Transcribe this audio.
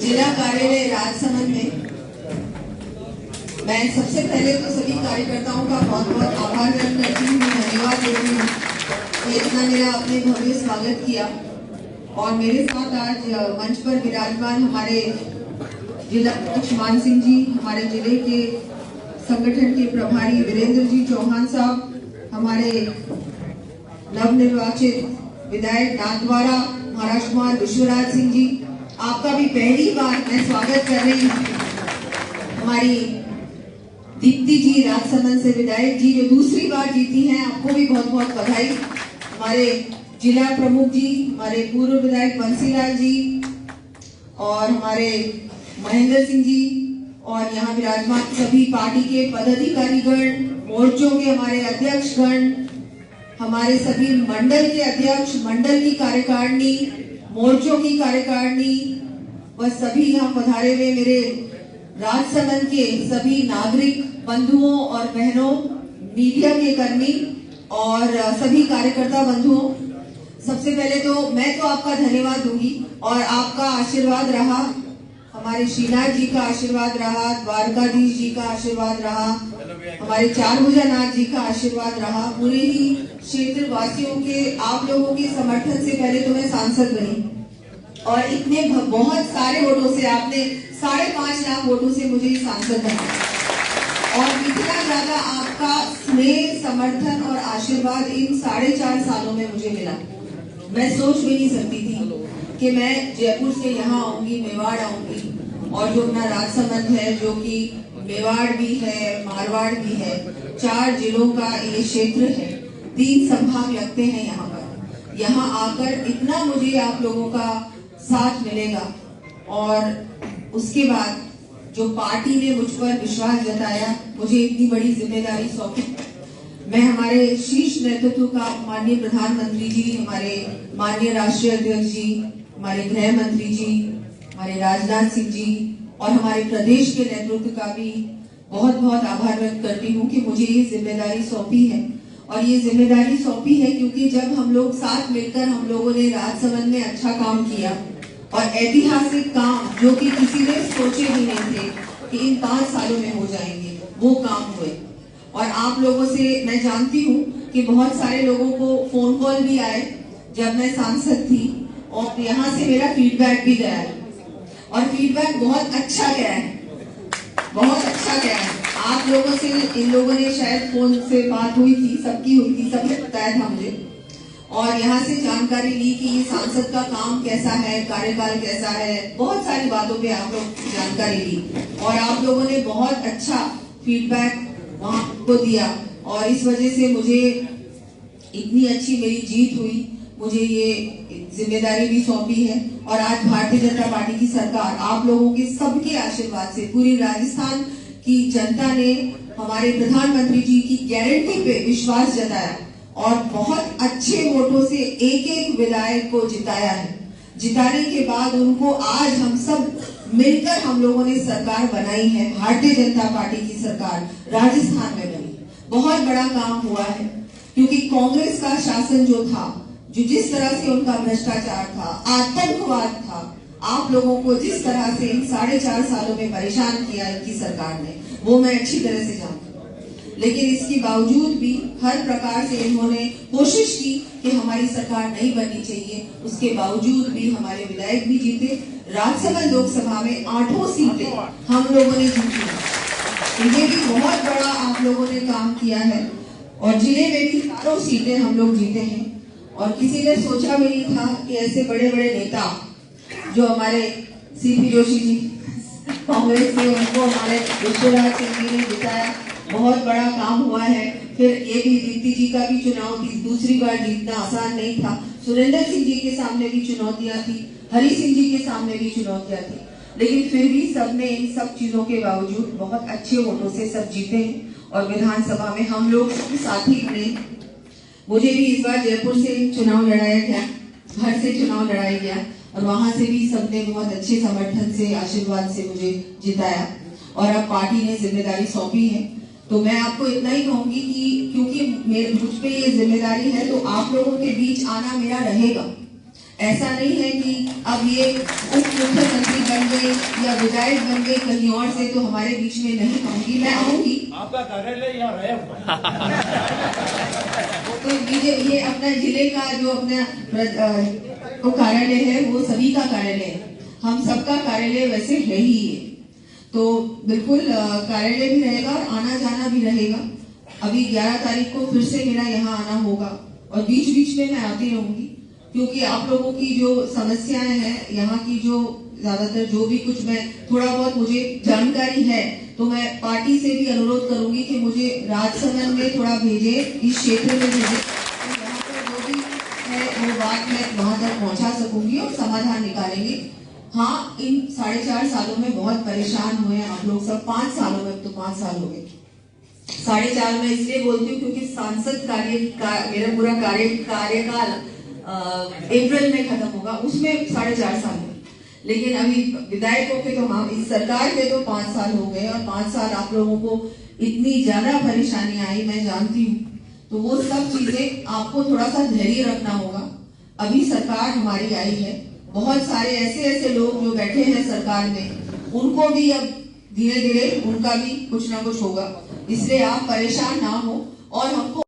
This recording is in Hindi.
जिला कार्यालय राजसमंद में मैं सबसे पहले तो सभी कार्यकर्ताओं का बहुत बहुत आभार व्यक्त करती हूँ, धन्यवाद देती हूँ कि इतना मेरा अपने भव्य स्वागत किया। और मेरे साथ आज मंच पर विराजमान हमारे जिला अध्यक्ष मान सिंह जी, हमारे जिले के संगठन के प्रभारी वीरेंद्र जी चौहान साहब, हमारे नवनिर्वाचित विधायक नाथद्वारा महाराष्ट्र कुमार विश्वराज सिंह जी, आपका भी पहली बार मैं स्वागत कर रही हूँ। हमारी दीप्ति जी राजसमंद से विधायक जी जो दूसरी बार जीती हैं, आपको भी बहुत बहुत बधाई। हमारे जिला प्रमुख जी, हमारे पूर्व विधायक बंसीलाल जी और हमारे महेंद्र सिंह जी और यहाँ विराजमान सभी पार्टी के पदाधिकारीगण, मोर्चों के हमारे अध्यक्षगण, हमारे सभी मंडल के अध्यक्ष, मंडल की कार्यकारिणी, मोर्चों की कार्यकारिणी व सभी यहाँ पधारे हुए मेरे राजसमंद के सभी नागरिक बंधुओं और बहनों, मीडिया के कर्मी और सभी कार्यकर्ता बंधुओं, सबसे पहले तो मैं तो आपका धन्यवाद दूंगी और आपका आशीर्वाद रहा, हमारे श्रीनाथ जी का आशीर्वाद रहा, द्वारकाधीश जी का आशीर्वाद रहा, हमारे चारभुजानाथ जी का आशीर्वाद रहा, पूरे ही क्षेत्र वासियों के, आप लोगों के समर्थन से पहले तो मैं सांसद बनी और इतने बहुत सारे वोटों से, आपने 5.5 लाख वोटों से मुझे सांसद बनाया और इतना ज्यादा आपका स्नेह, समर्थन और आशीर्वाद इन 4.5 सालों में मुझे मिला। मैं सोच भी नहीं सकती थी कि मैं जयपुर से यहाँ आऊंगी, मेवाड़ आऊंगी और जो अपना राजसमंद है जो कि मेवाड़ भी है, मारवाड़ भी है, 4 जिलों का ये क्षेत्र है, 3 संभाग लगते हैं यहाँ पर। यहाँ आकर इतना मुझे आप लोगों का साथ मिलेगा और उसके बाद जो पार्टी ने मुझ पर विश्वास जताया, मुझे इतनी बड़ी जिम्मेदारी सौंपी, मैं हमारे शीर्ष नेतृत्व का माननीय प्रधानमंत्री जी, हमारे माननीय राष्ट्रीय अध्यक्ष जी, हमारे गृह मंत्री जी, हमारे राजनाथ सिंह जी और हमारे प्रदेश के नेतृत्व का भी बहुत बहुत आभार व्यक्त करती हूँ कि मुझे ये जिम्मेदारी सौंपी है। और ये जिम्मेदारी सौंपी है क्योंकि जब हम लोग साथ मिलकर हम लोगों ने राजसमंद में अच्छा काम किया और ऐतिहासिक काम जो कि किसी ने सोचे भी नहीं थे कि इन 5 सालों में हो जाएंगे, वो काम हुए। और आप लोगों से मैं जानती हूँ कि बहुत सारे लोगों को फोन कॉल भी आए जब मैं सांसद थी और यहाँ से मेरा फीडबैक भी गया है और फीडबैक बहुत अच्छा गया है, बहुत अच्छा गया है। आप लोगों से, इन लोगों ने शायद फोन से बात हुई थी, सबकी हुई थी, सबने बताया था मुझे और यहाँ से जानकारी ली कि ये सांसद का काम कैसा है, कार्यकाल कैसा है, बहुत सारी बातों पे आप लोग जानकारी ली और आप लोगों ने बहुत अच्छा फीडबैक वहां को दिया और इस वजह से मुझे इतनी अच्छी मेरी जीत हुई, मुझे ये जिम्मेदारी भी सौंपी है। और आज भारतीय जनता पार्टी की सरकार आप लोगों के सबके आशीर्वाद से, पूरी राजस्थान की जनता ने हमारे प्रधानमंत्री जी की गारंटी पे विश्वास जताया और बहुत अच्छे वोटों से एक विधायक को जिताया है। जिताने के बाद उनको आज हम सब मिलकर हम लोगों ने सरकार बनाई है, भारतीय जनता पार्टी की सरकार राजस्थान में बनी। बहुत बड़ा काम हुआ है क्योंकि कांग्रेस का शासन जो था, जो जिस तरह से उनका भ्रष्टाचार था, आतंकवाद था, आप लोगों को जिस तरह से इन 4.5 सालों में परेशान किया इनकी सरकार ने, वो मैं अच्छी तरह से जानती हूँ। लेकिन इसके बावजूद भी हर प्रकार से इन्होंने कोशिश की कि हमारी सरकार नहीं बननी चाहिए, उसके बावजूद भी हमारे विधायक भी जीते। राज्यसभा लोकसभा में 8 सीटें हम लोगों ने जीती, ये भी बहुत बड़ा आप लोगों ने काम किया है और जिले में भी 4 सीटें हम लोग जीते हैं। और किसी ने सोचा भी नहीं था कि ऐसे बड़े बड़े नेता जो हमारे सीपी जोशी जी कांग्रेस से, उनको हमारे विश्वराज सिंह जी ने जिताया, बहुत बड़ा काम हुआ है। फिर ये भी दीप्ति जी का भी चुनाव दूसरी बार जीतना आसान नहीं था, सुरेंद्र सिंह जी के सामने भी चुनौतियां थी, हरि सिंह जी के सामने भी चुनौतियां थी, लेकिन फिर भी सबने इन सब चीजों के बावजूद बहुत अच्छे वोटों से सब जीते हैं और विधानसभा में हम लोग साथी बने। मुझे भी इस बार जयपुर से चुनाव लड़ाया गया, घर से चुनाव लड़ाया गया और वहां से भी सबने बहुत अच्छे समर्थन से, आशीर्वाद से मुझे जिताया और अब पार्टी ने जिम्मेदारी सौंपी है। तो मैं आपको इतना ही कहूंगी कि क्योंकि मुझ पे ये जिम्मेदारी है तो आप लोगों के बीच आना मेरा रहेगा। ऐसा नहीं है कि अब ये उप मुख्यमंत्री बन गई या विधायक बन गई कहीं और से तो हमारे बीच में नहीं आऊंगी, मैं आऊंगी। आपका कार्यालय यहाँ रहे तो ये अपना जिले का जो अपना तो कार्यालय है वो सभी का कार्यालय है, हम सबका कार्यालय वैसे है ही है, तो बिल्कुल कार्यालय भी रहेगा और आना जाना भी रहेगा। अभी 11 तारीख को फिर से मेरा यहाँ आना होगा और बीच बीच में मैं आती रहूंगी, क्योंकि आप लोगों की जो समस्याएं हैं यहाँ की, जो ज्यादातर जो भी कुछ मैं थोड़ा बहुत मुझे जानकारी है, तो मैं पार्टी से भी अनुरोध करूंगी कि मुझे राजसमंद में थोड़ा भेजे, इस क्षेत्र में भेजे, तो यहाँ पर जो भी है वो बात मैं वहां तक पहुंचा सकूंगी और समाधान निकालेंगे। हाँ, इन 4.5 सालों में बहुत परेशान हुए हैं आप लोग सब, 5 सालों में, अब तो 5 साल हो गए। 4.5 में इसलिए बोलती हूँ क्योंकि सांसद मेरा पूरा कार्यकाल अप्रैल में खत्म होगा, उसमें 4.5 साल है, लेकिन अभी विधायकों के तो हम इस सरकार के तो 5 साल हो गए, और 5 साल आप लोगों को इतनी ज्यादा परेशानी आई, मैं जानती हूँ, तो वो सब चीजें आपको थोड़ा सा धैर्य रखना होगा। अभी सरकार हमारी आई है, बहुत सारे ऐसे लोग जो बैठे हैं सरकार में, उनको भी अब धीरे धीरे उनका भी कुछ ना कुछ होगा, इसलिए आप परेशान ना हो और हमको